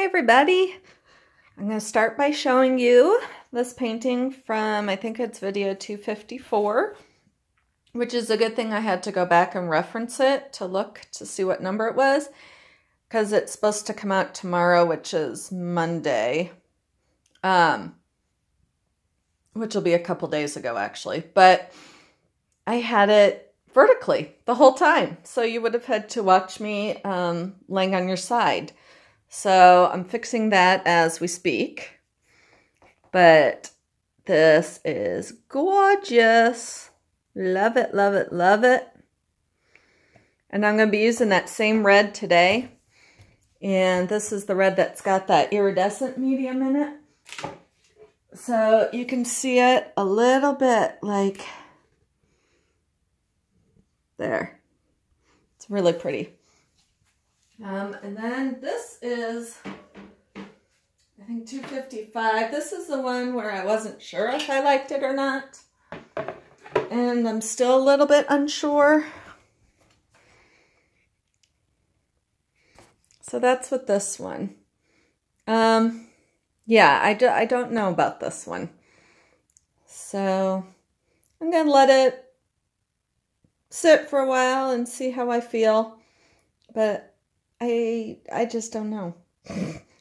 Hey everybody! I'm going to start by showing you this painting from, I think it's video 254, which is a good thing I had to go back and reference it to look to see what number it was, because it's supposed to come out tomorrow, which is Monday, which will be a couple days ago actually, but I had it vertically the whole time, so you would have had to watch me laying on your side. So I'm fixing that as we speak, but this is gorgeous. Love it, love it, love it. And I'm going to be using that same red today. And this is the red that's got that iridescent medium in it. So you can see it a little bit like there. It's really pretty. And then this is, I think 255. This is the one where I wasn't sure if I liked it or not. And I'm still a little bit unsure. So that's with this one. Yeah, I don't know about this one. So I'm going to let it sit for a while and see how I feel. But I just don't know,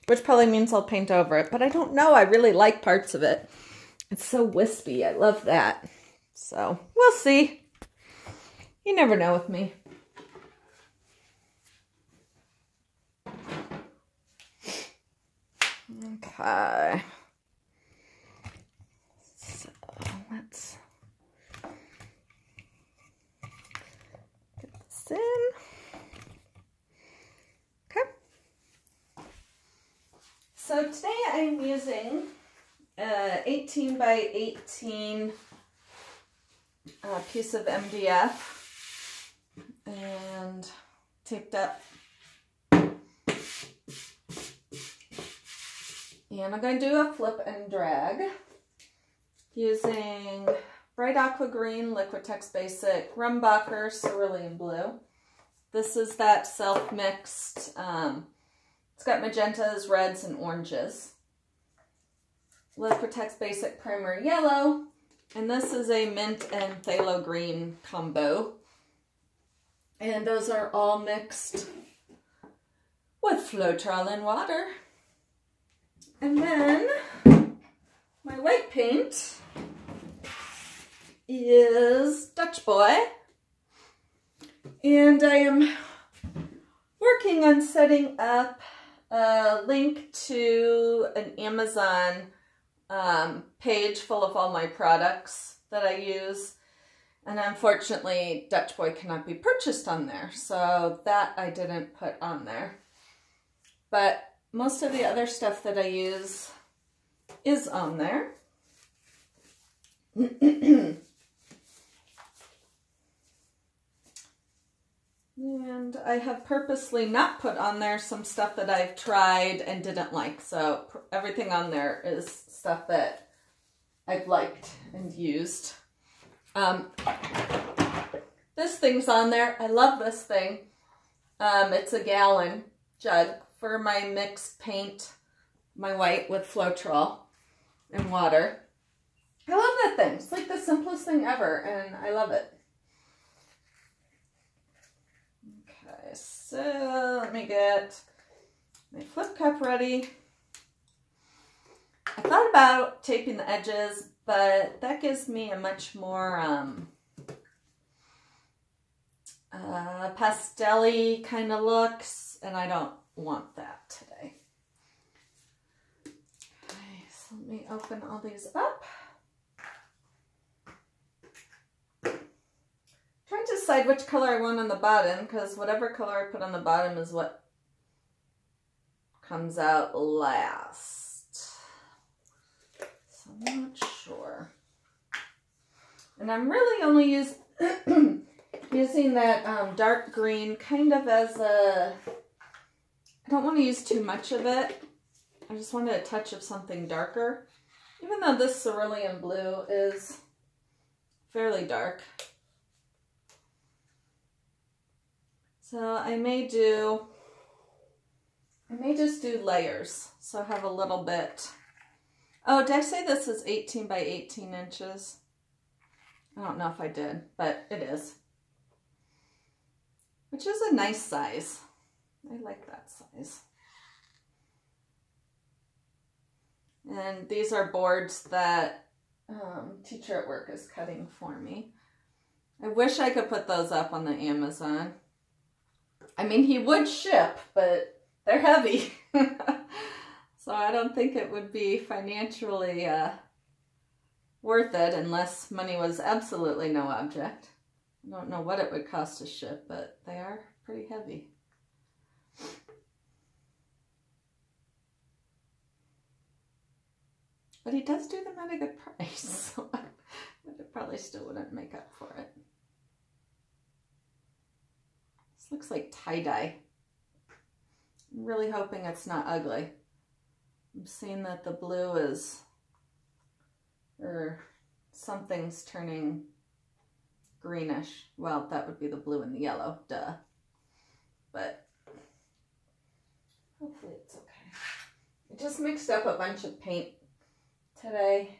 which probably means I'll paint over it, but I don't know. I really like parts of it. It's so wispy. I love that. So we'll see. You never know with me. Okay. So let's get this in. So today I'm using 18 by 18 piece of MDF and taped up. And I'm going to do a flip and drag using bright aqua green, Liquitex Basic, Rumbacher, Cerulean Blue. This is that self-mixed, it's got magentas, reds, and oranges. Liquitex Basic Primer Yellow. And this is a mint and phthalo green combo. And those are all mixed with Floetrol and water. And then my white paint is Dutch Boy. And I am working on setting up a link to an Amazon page full of all my products that I use. And unfortunately, Dutch Boy cannot be purchased on there. So that I didn't put on there. But most of the other stuff that I use is on there. And I have purposely not put on there some stuff that I've tried and didn't like. So everything on there is stuff that I've liked and used. This thing's on there. I love this thing. It's a gallon jug for my mixed paint, my white with Floetrol and water. I love that thing. It's like the simplest thing ever, and I love it. Okay, so let me get my flip cup ready. I thought about taping the edges, but that gives me a much more pastel-y kind of looks, and I don't want that today. Okay, so let me open all these up. Trying to decide which color I want on the bottom, because whatever color I put on the bottom is what comes out last. So I'm not sure. And I'm really only using that dark green kind of as a, I don't want to use too much of it. I just wanted a touch of something darker. Even though this cerulean blue is fairly dark. So I may do may just do layers, so have a little bit. Oh, did I say this is 18 by 18 inches? I don't know if I did, but it is. Which is a nice size. I like that size. And these are boards that teacher at work is cutting for me. I wish I could put those up on the Amazon. I mean, he would ship, but they're heavy. So I don't think it would be financially worth it unless money was absolutely no object. I don't know what it would cost to ship, but they are pretty heavy. But he does do them at a good price, so it probably still wouldn't make up for it. This looks like tie-dye. I'm really hoping it's not ugly. I'm seeing that the blue is, or something's turning greenish. Well, that would be the blue and the yellow, duh. But hopefully it's okay. I just mixed up a bunch of paint today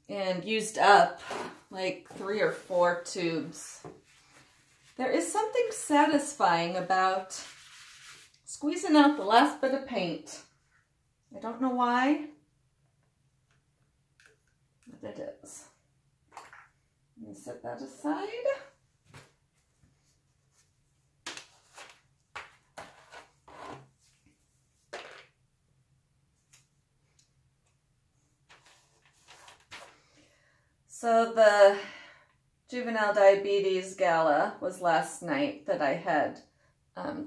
and used up like 3 or 4 tubes. There is something satisfying about squeezing out the last bit of paint. I don't know why, but it is. Let me set that aside. So the Juvenile Diabetes Gala was last night that I had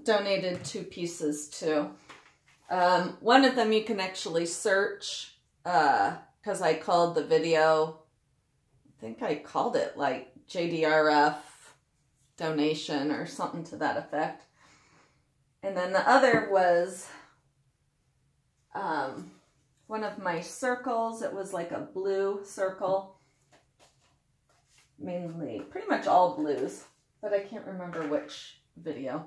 donated 2 pieces to. One of them you can actually search because I called the video, I think I called it like JDRF donation or something to that effect. And then the other was one of my circles. It was like a blue circle. Mainly, pretty much all blues, but I can't remember which video.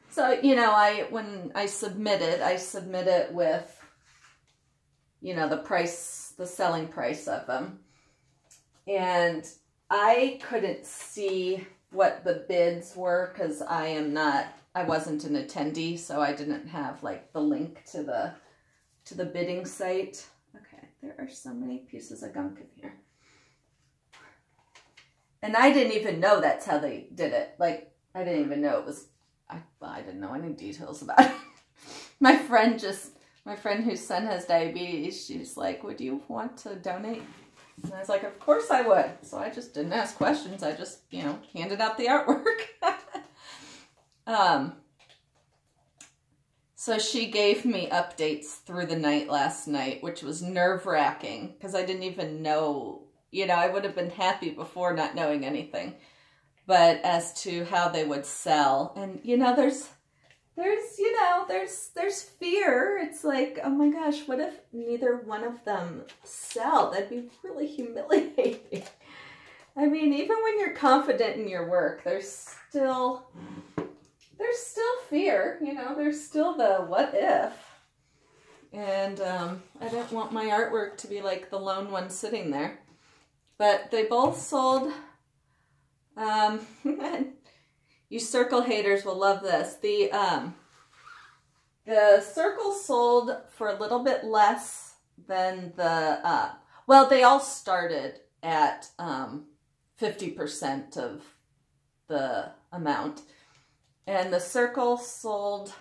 So, you know, when I submit it with, you know, the selling price of them. And I couldn't see what the bids were because I wasn't an attendee, so I didn't have like the link to the bidding site. Okay, there are so many pieces of gunk in here. And I didn't even know that's how they did it. Like, I didn't even know it was, I didn't know any details about it. My friend whose son has diabetes, she's like, would you want to donate? And I was like, of course I would. So I just didn't ask questions. I just, you know, handed out the artwork. So she gave me updates through the night last night, which was nerve-wracking because I didn't even know, you know, I would have been happy before not knowing anything. But as to how they would sell, and you know, there's fear. It's like, oh my gosh, what if neither one of them sell? That'd be really humiliating. I mean, even when you're confident in your work, there's still fear, you know, there's still the what if. And I don't want my artwork to be like the lone one sitting there. But they both sold, you circle haters will love this. The circle sold for a little bit less than the, well, they all started at 50% of the amount. And the circle sold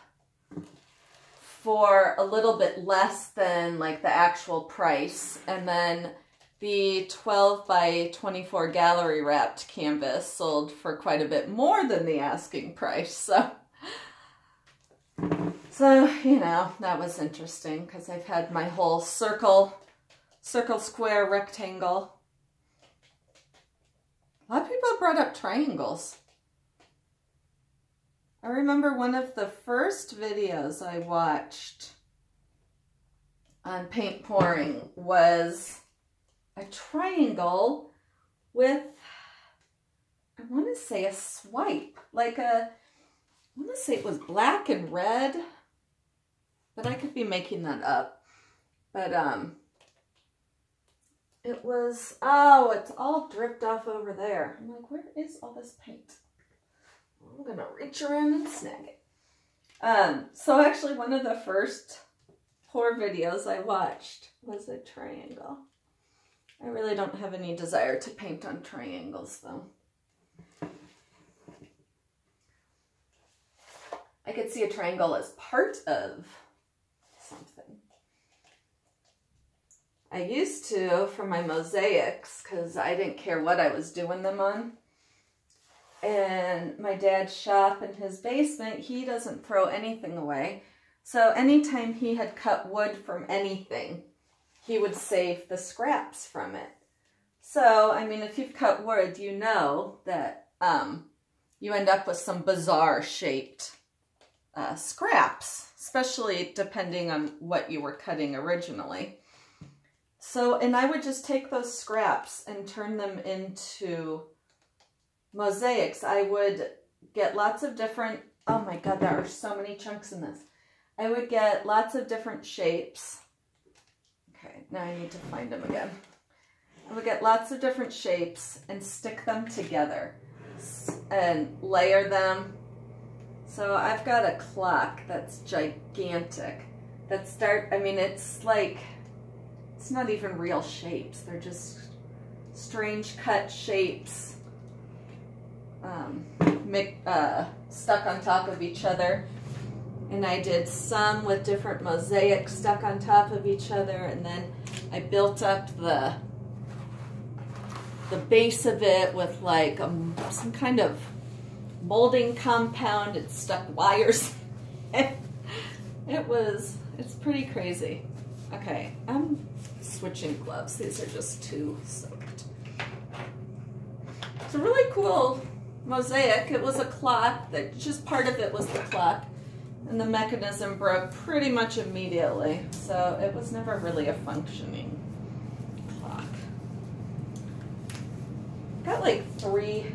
for a little bit less than like the actual price. And then the 12 by 24 gallery wrapped canvas sold for quite a bit more than the asking price. So you know, that was interesting because I've had my whole circle, square, rectangle. A lot of people brought up triangles. I remember one of the first videos I watched on paint pouring was a triangle with, I want to say a swipe, like want to say it was black and red, but I could be making that up. But it was, oh, it's all dripped off over there. I'm like, where is all this paint? I'm going to reach around and snag it. So actually one of the first pour videos I watched was a triangle. I really don't have any desire to paint on triangles though. I could see a triangle as part of something. I used to for my mosaics because I didn't care what I was doing them on. And my dad's shop in his basement, he doesn't throw anything away. So anytime he had cut wood from anything, he would save the scraps from it. So, I mean, if you've cut wood, you know that you end up with some bizarre shaped scraps, especially depending on what you were cutting originally. So, and I would just take those scraps and turn them into mosaics. I would get lots of different, oh my God, there are so many chunks in this. I would get lots of different shapes. Okay, now I need to find them again. I would get lots of different shapes and stick them together and layer them. So I've got a clock that's gigantic. I mean, it's like, it's not even real shapes. They're just strange cut shapes stuck on top of each other. And I did some with different mosaics stuck on top of each other, and then I built up the base of it with like some kind of molding compound and stuck wires. It's pretty crazy. Okay, I'm switching gloves. These are just too soaked. It's a really cool mosaic. It was a clock, that just part of it was the clock. And the mechanism broke pretty much immediately, so it was never really a functioning clock. Got like 3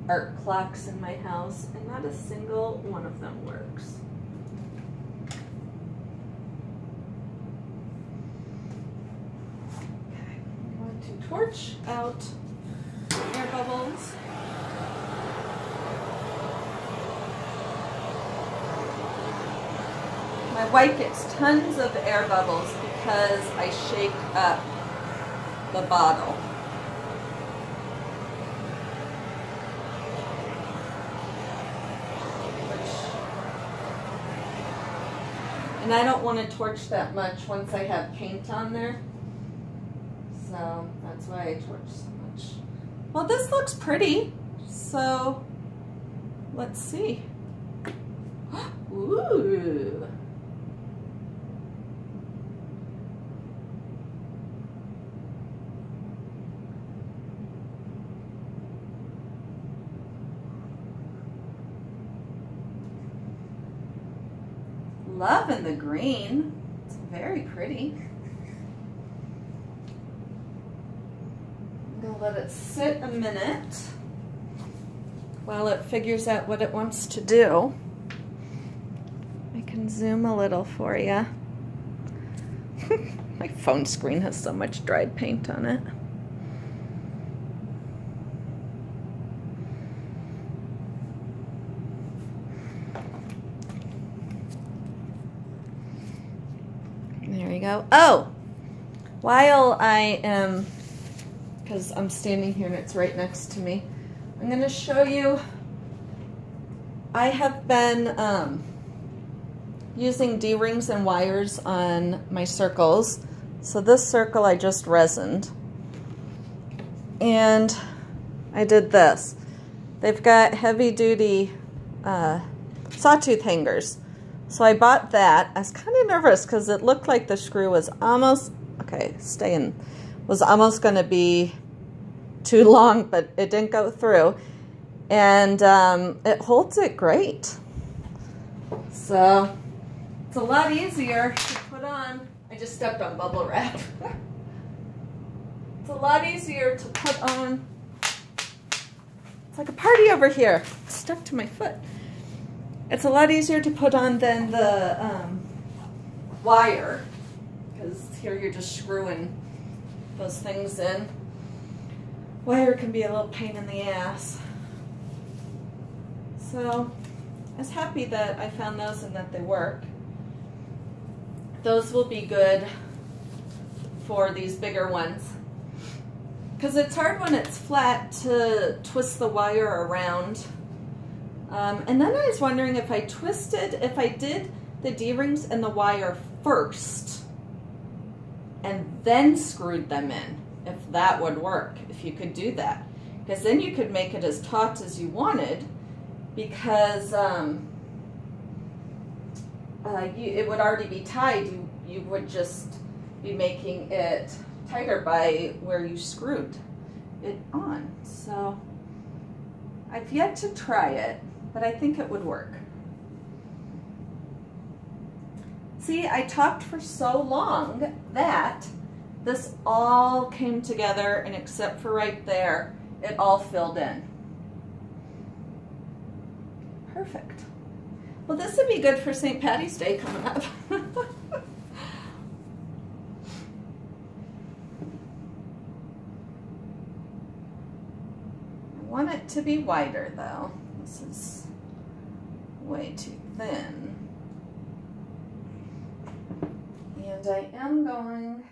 art clocks in my house, and not a single one of them works. Okay, I'm going to torch out air bubbles. My wife gets tons of air bubbles because I shake up the bottle. And I don't want to torch that much once I have paint on there. So that's why I torch so much. Well, this looks pretty. So let's see. Ooh. Loving the green. It's very pretty. I'm gonna let it sit a minute while it figures out what it wants to do. I can zoom a little for you. My phone screen has so much dried paint on it. There you go. Oh, while I am, because I'm standing here and it's right next to me, I'm going to show you, I have been using D-rings and wires on my circles. So this circle I just resined. And I did this. They've got heavy-duty sawtooth hangers. So I bought that. I was kind of nervous because it looked like the screw was almost, okay, was almost going to be too long, but it didn't go through. And it holds it great. So it's a lot easier to put on. I just stepped on bubble wrap. It's a lot easier to put on. It's like a party over here. It's stuck to my foot. It's a lot easier to put on than the wire, because here you're just screwing those things in. Wire can be a little pain in the ass. So I was happy that I found those and that they work. Those will be good for these bigger ones, because it's hard when it's flat to twist the wire around. And then I was wondering if I did the D-rings and the wire first and then screwed them in, if that would work, if you could do that. Because then you could make it as taut as you wanted, because it would already be tied. You would just be making it tighter by where you screwed it on. So I've yet to try it, but I think it would work. See, I talked for so long that this all came together, and except for right there, it all filled in. Perfect. Well, this would be good for St. Patty's Day coming up. I want it to be wider though. This is way too thin. And I am going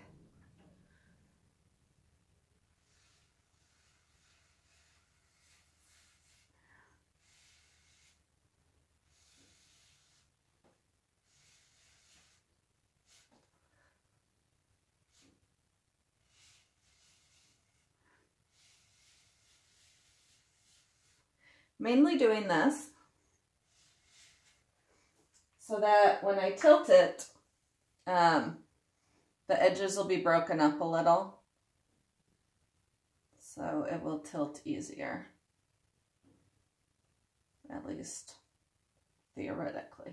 mainly doing this so that when I tilt it, the edges will be broken up a little, so it will tilt easier, at least theoretically.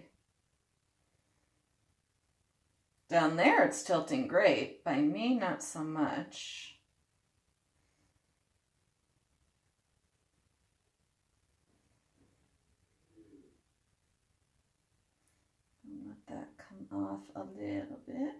Down there it's tilting great. By me, not so much. Let that come off a little bit.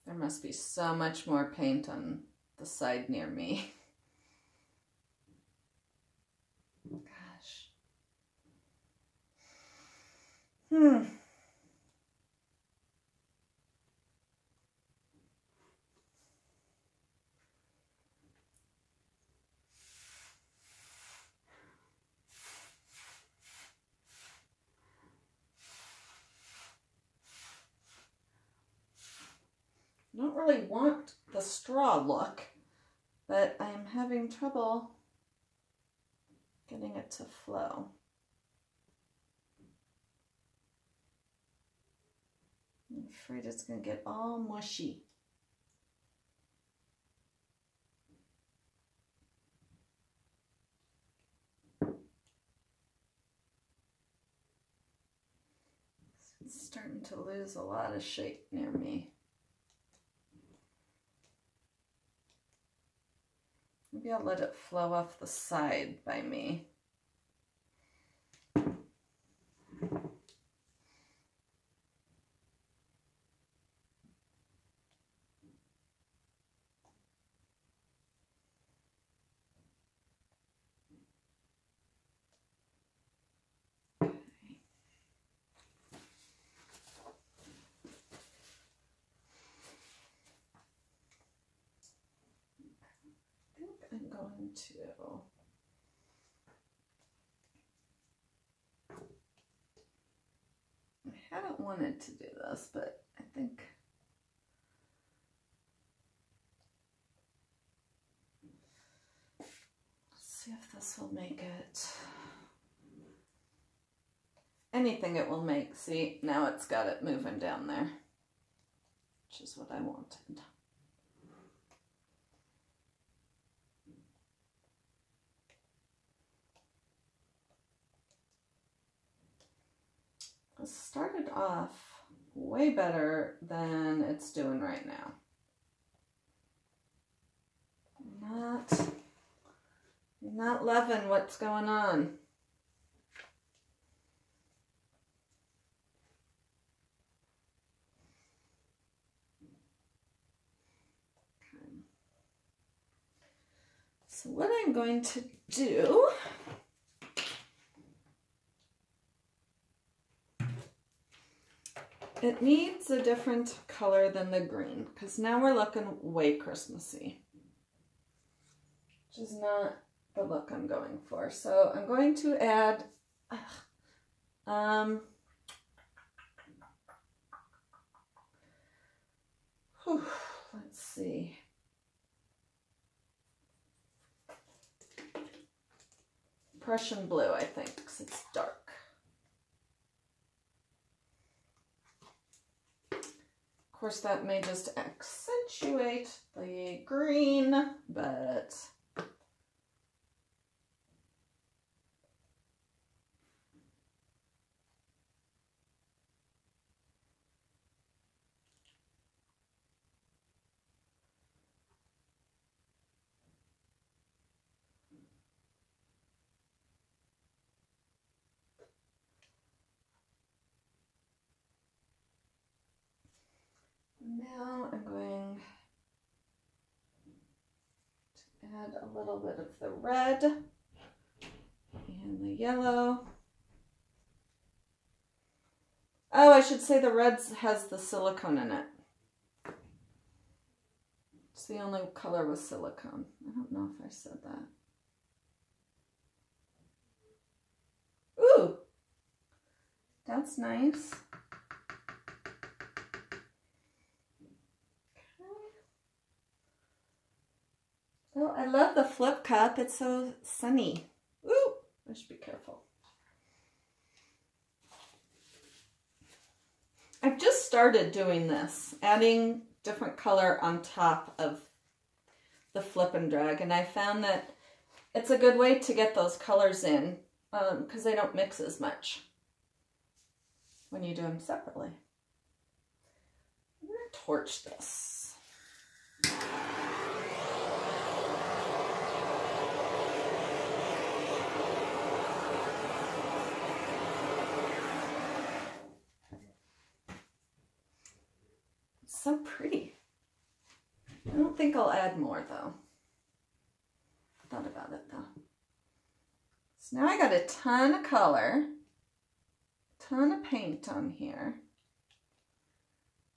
There must be so much more paint on the side near me. Gosh. I don't really want the straw look, but I'm having trouble getting it to flow. I'm afraid it's going to get all mushy. It's starting to lose a lot of shape near me. Maybe I'll let it flow off the side by me. I'm going to I haven't wanted to do this, but I think let's see if this will make it. anything it will make. See, now it's got it moving down there, which is what I wanted. It started off way better than it's doing right now. Not loving what's going on. Okay. So what I'm going to do, it needs a different color than the green, because now we're looking way Christmassy, which is not the look I'm going for. So I'm going to add, let's see. Prussian blue, I think, because it's dark. Of course, that may just accentuate the green, but now I'm going to add a little bit of the red and the yellow. Oh, I should say the red has the silicone in it. It's the only color with silicone. I don't know if I said that. Ooh, that's nice. Oh, I love the flip cup. It's so sunny. Ooh, I should be careful. I've just started doing this, adding different color on top of the flip and drag, and I found that it's a good way to get those colors in because they don't mix as much when you do them separately. I'm going to torch this. So pretty. I don't think I'll add more though. Thought about it though. So now I got a ton of color, ton of paint on here,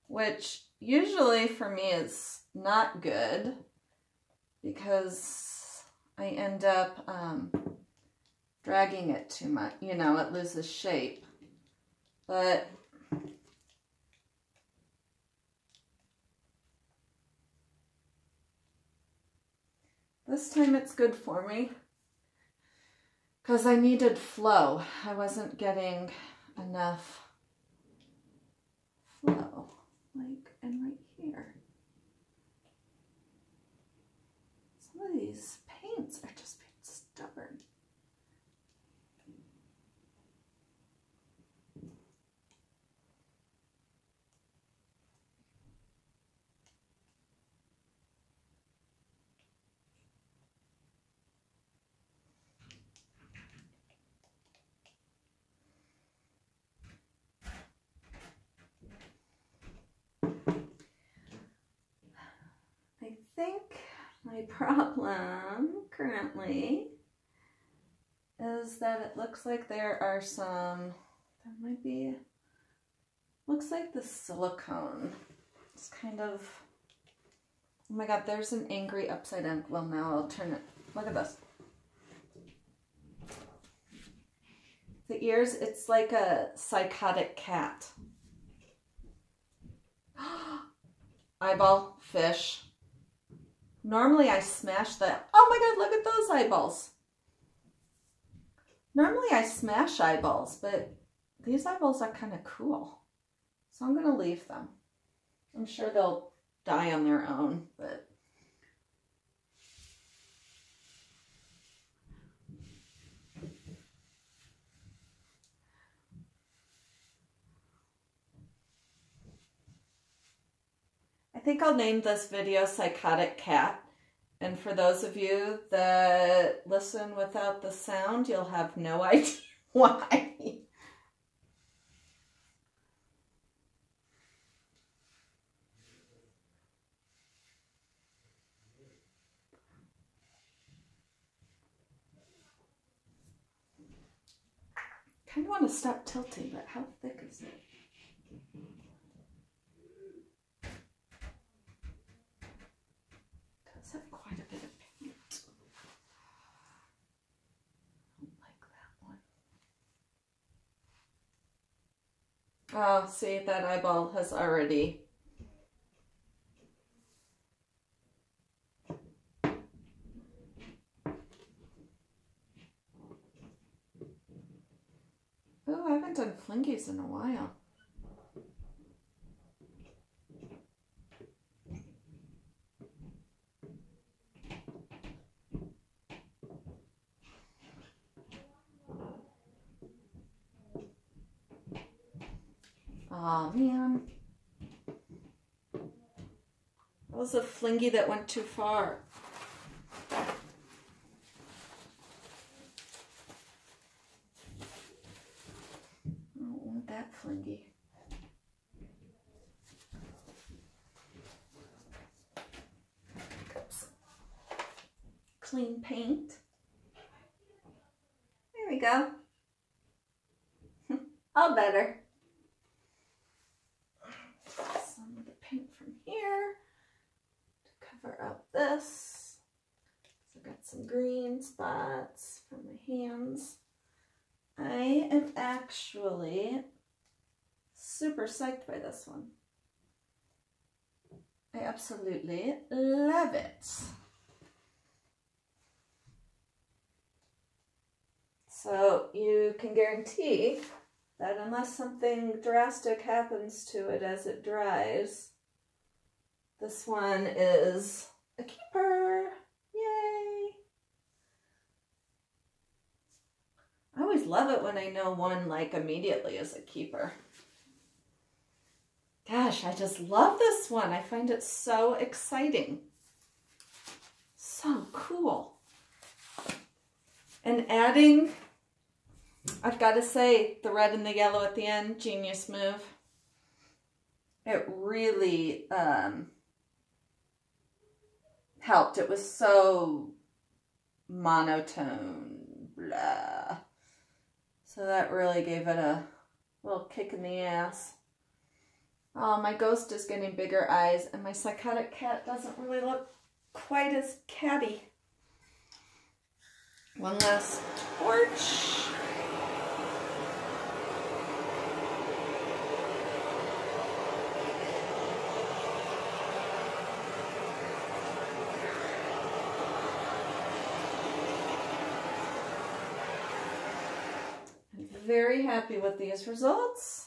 which usually for me is not good because I end up dragging it too much. You know, it loses shape. But this time it's good for me because I needed flow. I wasn't getting enough flow, like, and right here. Some of these paints are just being stubborn. I think my problem currently is that it looks like there are some, there might be, looks like the silicone. It's kind of, oh my God, there's an angry upside down. Well, now I'll turn it. Look at this. The ears, it's like a psychotic cat. Eyeball, fish. Normally I smash that. Oh my God, look at those eyeballs. Normally I smash eyeballs, but these eyeballs are kind of cool. So I'm going to leave them. I'm sure they'll die on their own, but I think I'll name this video Psychotic Cat. And for those of you that listen without the sound, you'll have no idea why. I kind of want to stop tilting, but how thick is it? It does have quite a bit of paint. I don't like that one. Oh, see, that eyeball has already... Oh, I haven't done flingies in a while. Aw, man. That was a flingy that went too far. That flingy. Oops. Clean paint. There we go. All better. Some of the paint from here to cover up this. So I've got some green spots from my hands. I am actually super psyched by this one. I absolutely love it. So you can guarantee that unless something drastic happens to it as it dries, this one is a keeper. Yay! I always love it when I know one like immediately is a keeper. Gosh, I just love this one. I find it so exciting. So cool. And adding, I've got to say, the red and the yellow at the end, genius move. It really helped. It was so monotone, blah. So that really gave it a little kick in the ass. Oh, my ghost is getting bigger eyes, and my psychotic cat doesn't really look quite as catty. One last torch. I'm very happy with these results.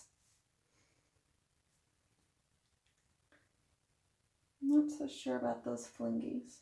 I'm not so sure about those flingies.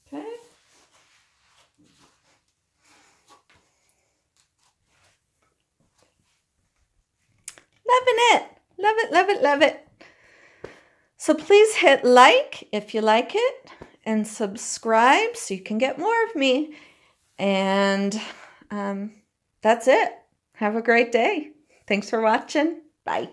Okay. Loving it. Love it, love it, love it. So please hit like if you like it and subscribe so you can get more of me. And that's it. Have a great day. Thanks for watching. Bye.